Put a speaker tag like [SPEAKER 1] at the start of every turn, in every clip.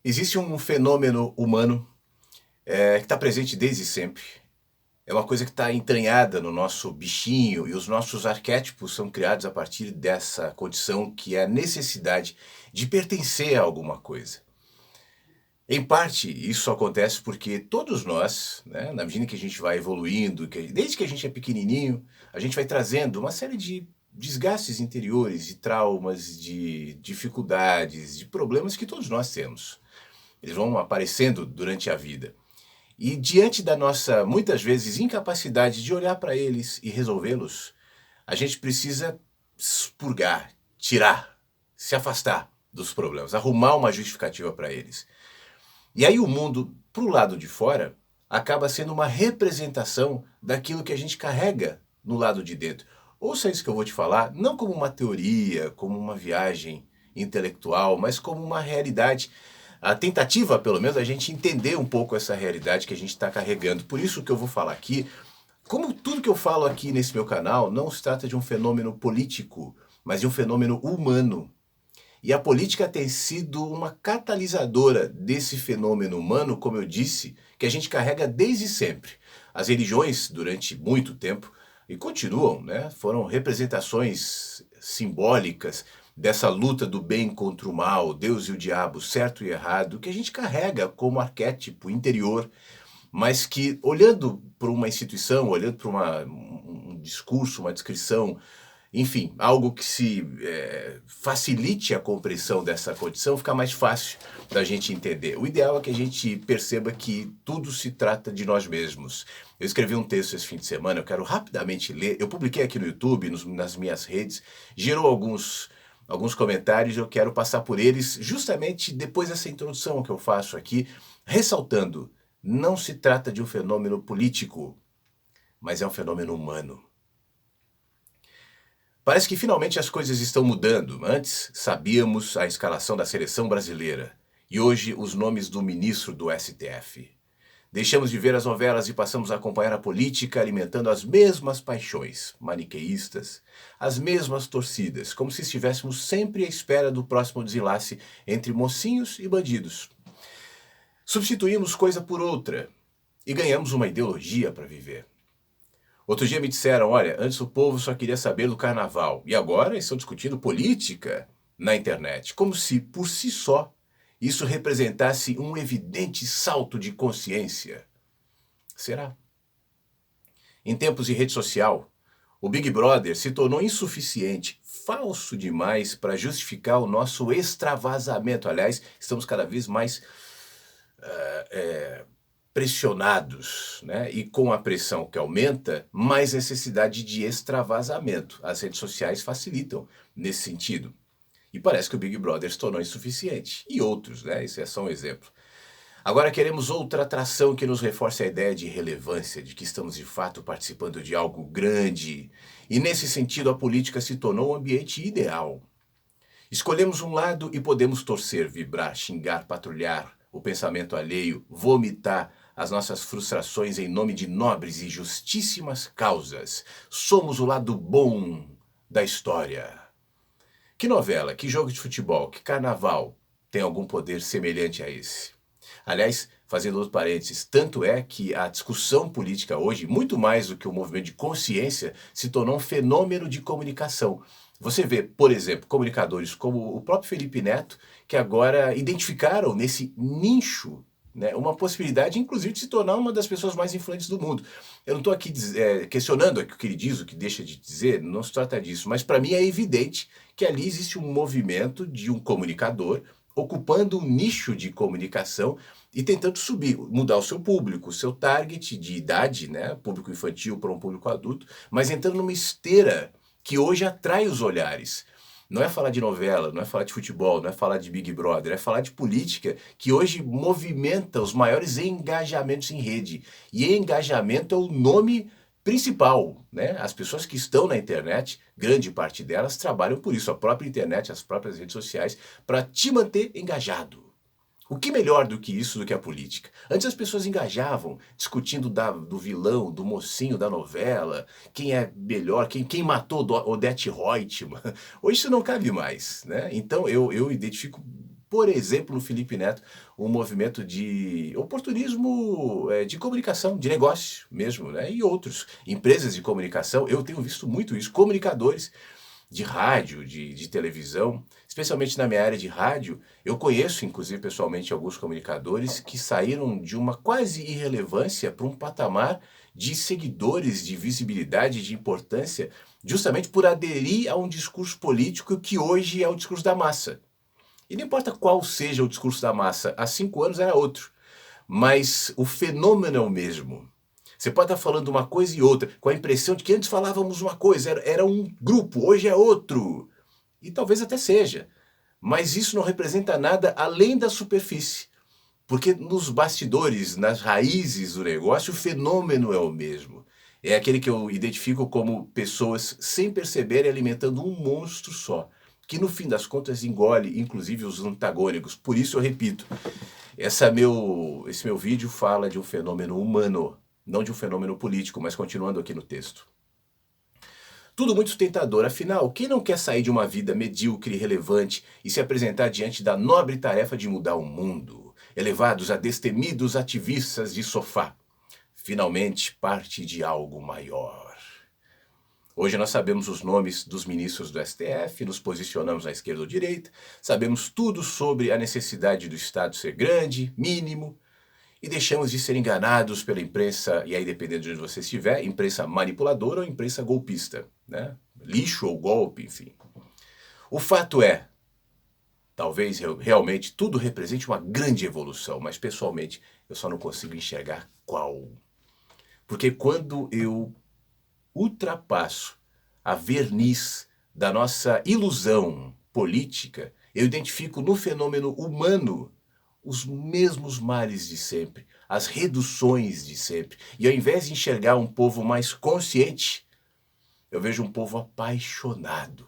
[SPEAKER 1] Existe um fenômeno humano que está presente desde sempre. É uma coisa que está entranhada no nosso bichinho e os nossos arquétipos são criados a partir dessa condição que é a necessidade de pertencer a alguma coisa. Em parte, isso acontece porque todos nós, né, na medida que a gente vai evoluindo, desde que a gente é pequenininho, a gente vai trazendo uma série de desgastes interiores, de traumas, de dificuldades, de problemas que todos nós temos. Eles vão aparecendo durante a vida. E diante da nossa, muitas vezes, incapacidade de olhar para eles e resolvê-los, a gente precisa expurgar, tirar, se afastar dos problemas, arrumar uma justificativa para eles. E aí o mundo, para o lado de fora, acaba sendo uma representação daquilo que a gente carrega no lado de dentro. Ouça isso que eu vou te falar, não como uma teoria, como uma viagem intelectual, mas como uma realidade. A tentativa, pelo menos, a gente entender um pouco essa realidade que a gente está carregando. Por isso que eu vou falar aqui, como tudo que eu falo aqui nesse meu canal, não se trata de um fenômeno político, mas de um fenômeno humano. E a política tem sido uma catalisadora desse fenômeno humano, como eu disse, que a gente carrega desde sempre. As religiões, durante muito tempo, e continuam, né, foram representações simbólicas dessa luta do bem contra o mal, Deus e o diabo, certo e errado, que a gente carrega como arquétipo interior, mas que, olhando para uma instituição, olhando para um discurso, uma descrição, enfim, algo que se facilite a compreensão dessa condição, fica mais fácil da gente entender. O ideal é que a gente perceba que tudo se trata de nós mesmos. Eu escrevi um texto esse fim de semana, eu quero rapidamente ler. Eu publiquei aqui no YouTube, nas minhas redes, gerou alguns comentários, eu quero passar por eles justamente depois dessa introdução que eu faço aqui, ressaltando, não se trata de um fenômeno político, mas é um fenômeno humano. Parece que finalmente as coisas estão mudando. Antes sabíamos a escalação da seleção brasileira e hoje os nomes do ministro do STF. Deixamos de ver as novelas e passamos a acompanhar a política alimentando as mesmas paixões maniqueístas, as mesmas torcidas, como se estivéssemos sempre à espera do próximo desenlace entre mocinhos e bandidos. Substituímos coisa por outra e ganhamos uma ideologia para viver. Outro dia me disseram, olha, antes o povo só queria saber do carnaval e agora estão discutindo política na internet, como se por si só isso representasse um evidente salto de consciência. Será? Em tempos de rede social, o Big Brother se tornou insuficiente, falso demais para justificar o nosso extravasamento. Aliás, estamos cada vez mais pressionados, né? E com a pressão que aumenta, mais necessidade de extravasamento. As redes sociais facilitam nesse sentido. E parece que o Big Brother se tornou insuficiente. E outros, né? Isso é só um exemplo. Agora queremos outra atração que nos reforce a ideia de relevância, de que estamos de fato participando de algo grande. E nesse sentido, a política se tornou o ambiente ideal. Escolhemos um lado e podemos torcer, vibrar, xingar, patrulhar o pensamento alheio, vomitar as nossas frustrações em nome de nobres e justíssimas causas. Somos o lado bom da história. Que novela, que jogo de futebol, que carnaval tem algum poder semelhante a esse? Aliás, fazendo outro parênteses, tanto é que a discussão política hoje, muito mais do que um movimento de consciência, se tornou um fenômeno de comunicação. Você vê, por exemplo, comunicadores como o próprio Felipe Neto, que agora identificaram nesse nicho, né, uma possibilidade, inclusive, de se tornar uma das pessoas mais influentes do mundo. Eu não estou aqui questionando o que ele diz, o que deixa de dizer, não se trata disso, mas para mim é evidente que ali existe um movimento de um comunicador ocupando um nicho de comunicação e tentando subir, mudar o seu público, o seu target de idade, né, público infantil para um público adulto, mas entrando numa esteira que hoje atrai os olhares. Não é falar de novela, não é falar de futebol, não é falar de Big Brother, é falar de política que hoje movimenta os maiores engajamentos em rede. E engajamento é o nome principal, né? As pessoas que estão na internet, grande parte delas trabalham por isso, a própria internet, as próprias redes sociais, para te manter engajado. O que melhor do que isso, do que a política? Antes as pessoas engajavam discutindo do vilão, do mocinho da novela, quem é melhor, quem matou Odete Roitman. Hoje isso não cabe mais, né? Então eu identifico por exemplo, no Felipe Neto, um movimento de oportunismo de comunicação, de negócio mesmo, né? E outros, empresas de comunicação, eu tenho visto muito isso, comunicadores de rádio, de televisão, especialmente na minha área de rádio, eu conheço, inclusive, pessoalmente, alguns comunicadores que saíram de uma quase irrelevância para um patamar de seguidores, de visibilidade, de importância, justamente por aderir a um discurso político que hoje é o discurso da massa. E não importa qual seja o discurso da massa, há 5 anos era outro, mas o fenômeno é o mesmo. Você pode estar falando uma coisa e outra, com a impressão de que antes falávamos uma coisa, era um grupo, hoje é outro. E talvez até seja. Mas isso não representa nada além da superfície. Porque nos bastidores, nas raízes do negócio, o fenômeno é o mesmo. É aquele que eu identifico como pessoas sem perceberem alimentando um monstro só, que no fim das contas engole inclusive os antagônicos. Por isso eu repito, esse meu vídeo fala de um fenômeno humano, não de um fenômeno político, mas continuando aqui no texto. Tudo muito tentador, afinal, quem não quer sair de uma vida medíocre e irrelevante e se apresentar diante da nobre tarefa de mudar o mundo, elevados a destemidos ativistas de sofá? Finalmente parte de algo maior. Hoje nós sabemos os nomes dos ministros do STF, nos posicionamos à esquerda ou direita, sabemos tudo sobre a necessidade do Estado ser grande, mínimo, e deixamos de ser enganados pela imprensa, e aí dependendo de onde você estiver, imprensa manipuladora ou imprensa golpista, né? Lixo ou golpe, enfim. O fato é, talvez realmente tudo represente uma grande evolução, mas pessoalmente eu só não consigo enxergar qual. Porque quando eu ultrapasso a verniz da nossa ilusão política, eu identifico no fenômeno humano os mesmos males de sempre, as reduções de sempre. E ao invés de enxergar um povo mais consciente, eu vejo um povo apaixonado.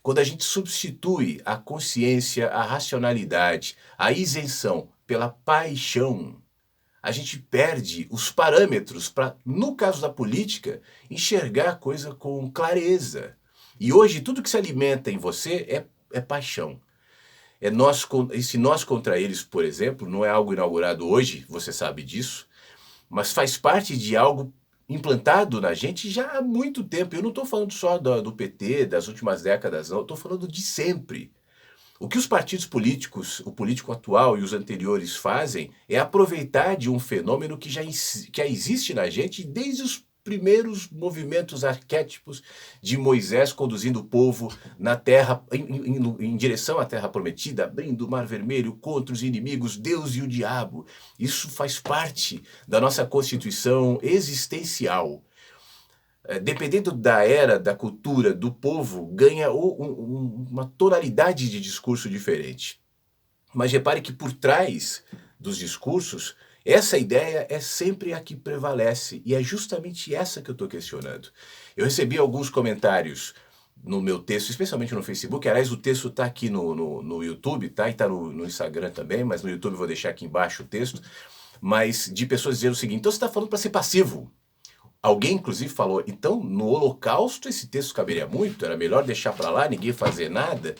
[SPEAKER 1] Quando a gente substitui a consciência, a racionalidade, a isenção pela paixão, a gente perde os parâmetros para, no caso da política, enxergar a coisa com clareza. E hoje tudo que se alimenta em você é paixão. Esse nós contra eles, por exemplo, não é algo inaugurado hoje, você sabe disso, mas faz parte de algo implantado na gente já há muito tempo. Eu não estou falando só do PT, das últimas décadas, não, eu estou falando de sempre. O que os partidos políticos, o político atual e os anteriores fazem é aproveitar de um fenômeno que já existe na gente desde os primeiros movimentos arquétipos de Moisés conduzindo o povo na terra, em direção à terra prometida, abrindo o mar vermelho contra os inimigos, Deus e o diabo. Isso faz parte da nossa constituição existencial. Dependendo da era, da cultura, do povo, ganha uma tonalidade de discurso diferente. Mas repare que por trás dos discursos, essa ideia é sempre a que prevalece, e é justamente essa que eu estou questionando. Eu recebi alguns comentários no meu texto, especialmente no Facebook, aliás o texto está aqui no YouTube, tá? E está no Instagram também, mas no YouTube eu vou deixar aqui embaixo o texto, mas de pessoas dizendo o seguinte: então você está falando para ser passivo. Alguém, inclusive, falou, então, no Holocausto esse texto caberia muito, era melhor deixar para lá, ninguém fazer nada.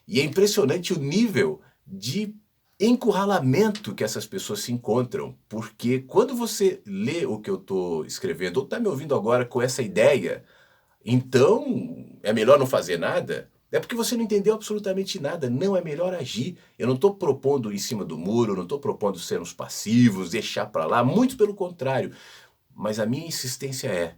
[SPEAKER 1] E é impressionante o nível de encurralamento que essas pessoas se encontram, porque quando você lê o que eu estou escrevendo, ou está me ouvindo agora com essa ideia, então é melhor não fazer nada, é porque você não entendeu absolutamente nada, não é melhor agir. Eu não estou propondo em cima do muro, não estou propondo sermos passivos, deixar para lá, muito pelo contrário. Mas a minha insistência é,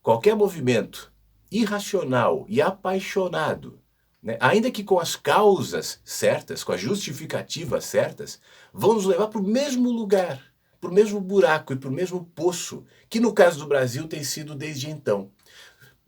[SPEAKER 1] qualquer movimento irracional e apaixonado, né, ainda que com as causas certas, com as justificativas certas, vão nos levar para o mesmo lugar, para o mesmo buraco e para o mesmo poço, que no caso do Brasil tem sido desde então.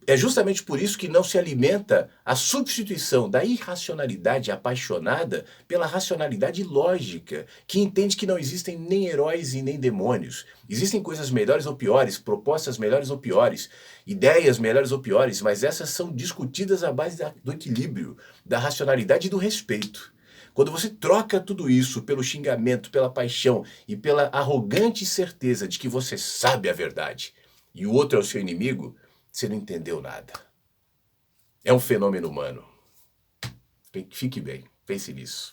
[SPEAKER 1] É justamente por isso que não se alimenta a substituição da irracionalidade apaixonada pela racionalidade lógica, que entende que não existem nem heróis e nem demônios. Existem coisas melhores ou piores, propostas melhores ou piores, ideias melhores ou piores, mas essas são discutidas à base do equilíbrio, da racionalidade e do respeito. Quando você troca tudo isso pelo xingamento, pela paixão e pela arrogante certeza de que você sabe a verdade e o outro é o seu inimigo, você não entendeu nada. É um fenômeno humano. Fique bem, pense nisso.